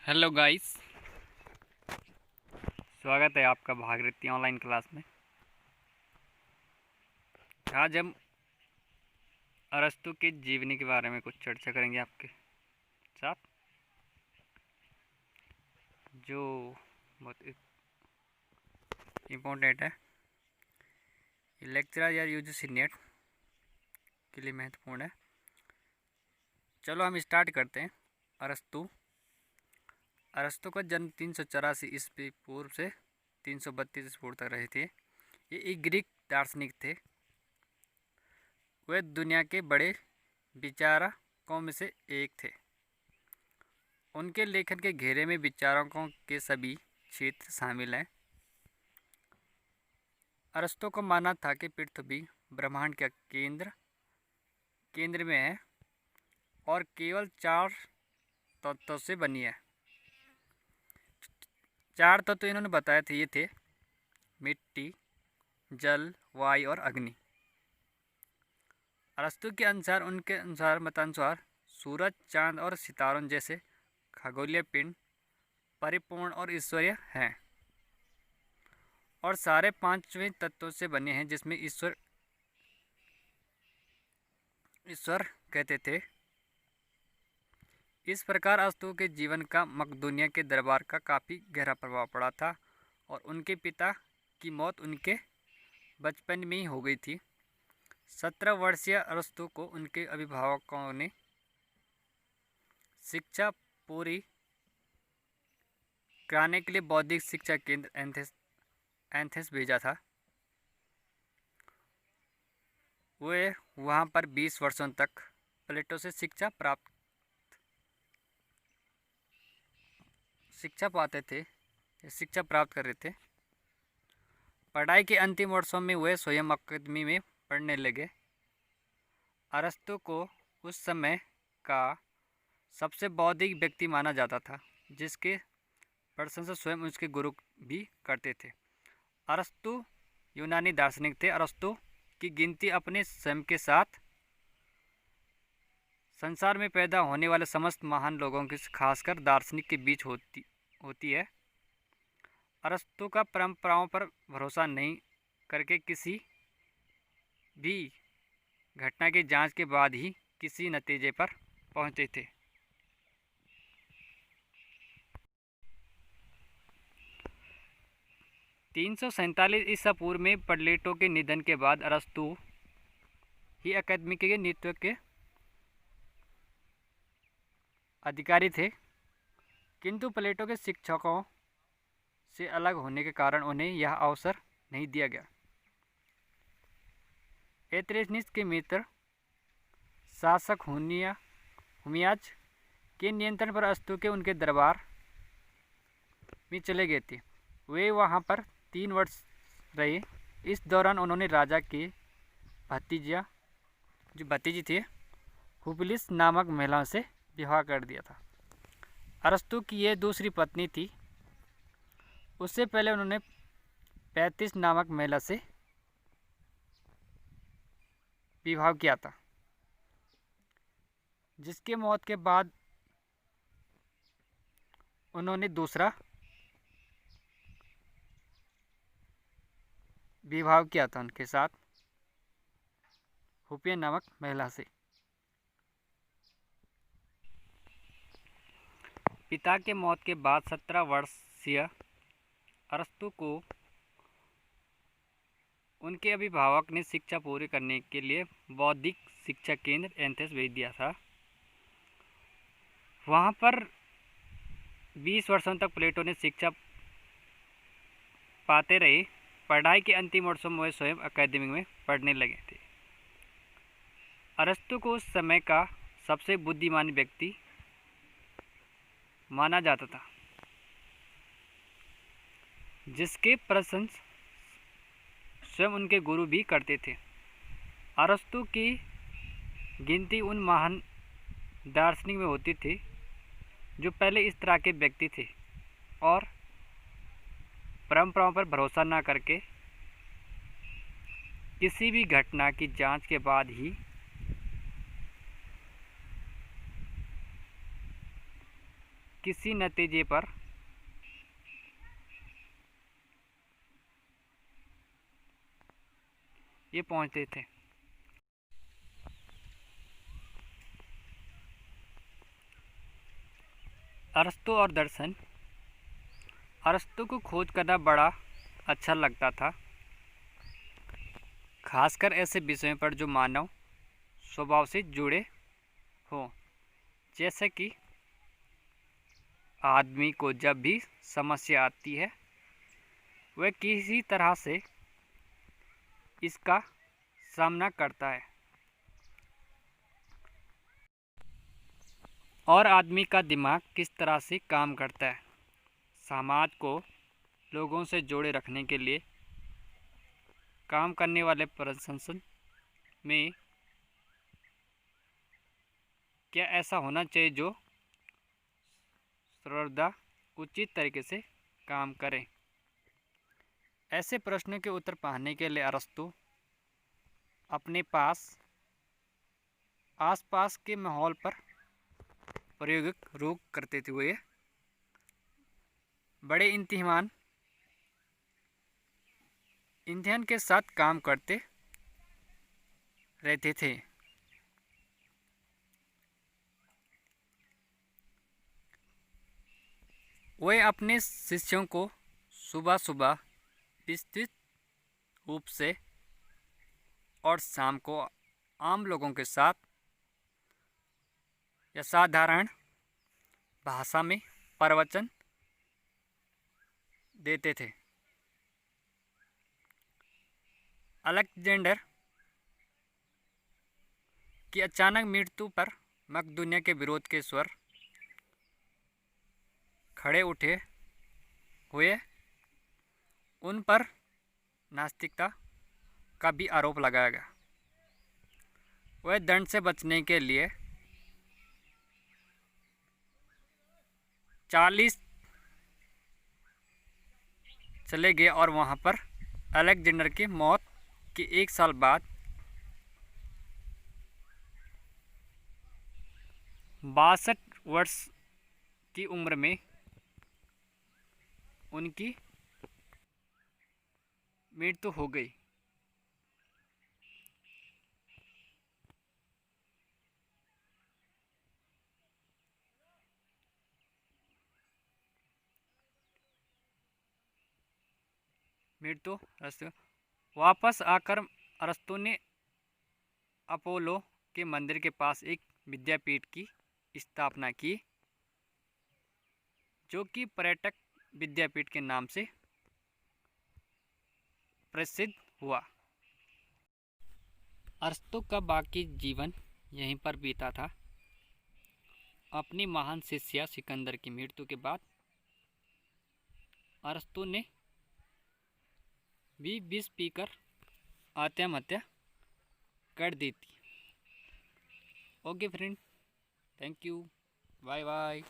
Hello guys, स्वागत है आपका भागीरथी ऑनलाइन क्लास में। आज हम अरस्तु के जीवनी के बारे में कुछ चर्चा करेंगे आपके साथ, जो बहुत इम्पोर्टेंट है। ये लेक्चर या यूजीसी नेट के लिए महत्वपूर्ण है। चलो हम स्टार्ट करते हैं। अरस्तु का जन्म 384 ईस्वी पूर्व से 332 ईस्वी पूर्व तक रहे थे। ये एक ग्रीक दार्शनिक थे। वे दुनिया के बड़े विचारकों में से एक थे। उनके लेखन के घेरे में विचारकों के सभी क्षेत्र शामिल हैं। अरस्तु को माना था कि पृथ्वी ब्रह्मांड का केंद्र में है और केवल 4 तत्वों से बनी है। 4 तत्व इन्होंने बताए थे, ये थे मिट्टी, जल, वायु और अग्नि। अरस्तु के अनुसार, मतानुसार सूरज, चांद और सितारों जैसे खगोलीय पिंड परिपूर्ण और ईश्वरीय हैं और सारे 5वें तत्वों से बने हैं, जिसमें ईश्वर कहते थे। इस प्रकार अरस्तु के जीवन का मकदूनिया के दरबार का काफ़ी गहरा प्रभाव पड़ा था और उनके पिता की मौत उनके बचपन में ही हो गई थी। 17 वर्षीय अरस्तु को उनके अभिभावकों ने शिक्षा पूरी कराने के लिए बौद्धिक शिक्षा केंद्र एथेंस भेजा था। वे वहां पर 20 वर्षों तक प्लेटो से शिक्षा प्राप्त कर रहे थे। पढ़ाई के अंतिम वर्षों में वे स्वयं अकादमी में पढ़ने लगे। अरस्तु को उस समय का सबसे बौद्धिक व्यक्ति माना जाता था, जिसके प्रशंसा स्वयं उसके गुरु भी करते थे। अरस्तु यूनानी दार्शनिक थे। अरस्तु की गिनती अपने स्वयं के साथ संसार में पैदा होने वाले समस्त महान लोगों के, खासकर दार्शनिक के बीच होती है। अरस्तु का परंपराओं पर भरोसा नहीं करके किसी भी घटना की जांच के बाद ही किसी नतीजे पर पहुंचते थे। ईसा पूर्व में प्लेटो के निधन के बाद अरस्तु ही अकादमी के नेतृत्व के अधिकारी थे, किंतु प्लेटो के शिक्षकों से अलग होने के कारण उन्हें यह अवसर नहीं दिया गया। एथेंस के मित्र शासक हुमियाज के नियंत्रण पर अरस्तु के उनके दरबार में चले गए थे। वे वहां पर 3 वर्ष रहे। इस दौरान उन्होंने राजा के भतीजी थे, हुपलिस नामक महिला से विवाह कर दिया था। अरस्तु की यह दूसरी पत्नी थी। उससे पहले उन्होंने 35 नामक महिला से विवाह किया था, जिसके मौत के बाद उन्होंने दूसरा विवाह किया था उनके साथ, हुपिया नामक महिला से। पिता के मौत के बाद 17 वर्षीय अरस्तु को उनके अभिभावक ने शिक्षा पूरी करने के लिए बौद्धिक शिक्षा केंद्र एथेंस भेज दिया था। वहां पर 20 वर्षों तक प्लेटो ने शिक्षा पाते रहे। पढ़ाई के अंतिम वर्षों में वे स्वयं अकादमी में पढ़ने लगे थे। अरस्तु को उस समय का सबसे बुद्धिमान व्यक्ति माना जाता था, जिसके प्रशंसा स्वयं उनके गुरु भी करते थे। अरस्तु की गिनती उन महान दार्शनिक में होती थी जो पहले इस तरह के व्यक्ति थे और परंपराओं पर भरोसा न करके किसी भी घटना की जांच के बाद ही किसी नतीजे पर ये पहुंचते थे। अरस्तू और दर्शन। अरस्तू को खोज करना बड़ा अच्छा लगता था, खासकर ऐसे विषयों पर जो मानव स्वभाव से जुड़े हों, जैसे कि आदमी को जब भी समस्या आती है वह किसी तरह से इसका सामना करता है, और आदमी का दिमाग किस तरह से काम करता है। समाज को लोगों से जोड़े रखने के लिए काम करने वाले प्रशासन में क्या ऐसा होना चाहिए जो सर्वदा उचित तरीके से काम करें। ऐसे प्रश्नों के उत्तर पाने के लिए अरस्तू अपने आसपास के माहौल पर प्रायोगिक रूप करते हुए बड़े इम्तिहान के साथ काम करते रहते थे। वे अपने शिष्यों को सुबह सुबह विस्तृत रूप से और शाम को आम लोगों के साथ या साधारण भाषा में प्रवचन देते थे। अलेक्जेंडर की अचानक मृत्यु पर मकदूनिया के विरोध के स्वर खड़े उठे हुए उन पर नास्तिकता का भी आरोप लगाया गया। वह दंड से बचने के लिए 40 चले गए और वहाँ पर अलेक्जेंडर की मौत के 1 साल बाद 62 वर्ष की उम्र में उनकी मृत्यु हो गई। वापस आकर अरस्तू ने अपोलो के मंदिर के पास एक विद्यापीठ की स्थापना की, जो कि पर्यटक विद्यापीठ के नाम से प्रसिद्ध हुआ। अरस्तू का बाकी जीवन यहीं पर बीता था। अपनी महान शिष्या सिकंदर की मृत्यु के बाद अरस्तू ने भी विष पीकर आत्महत्या कर दी थी। Okay friend, thank you, bye bye.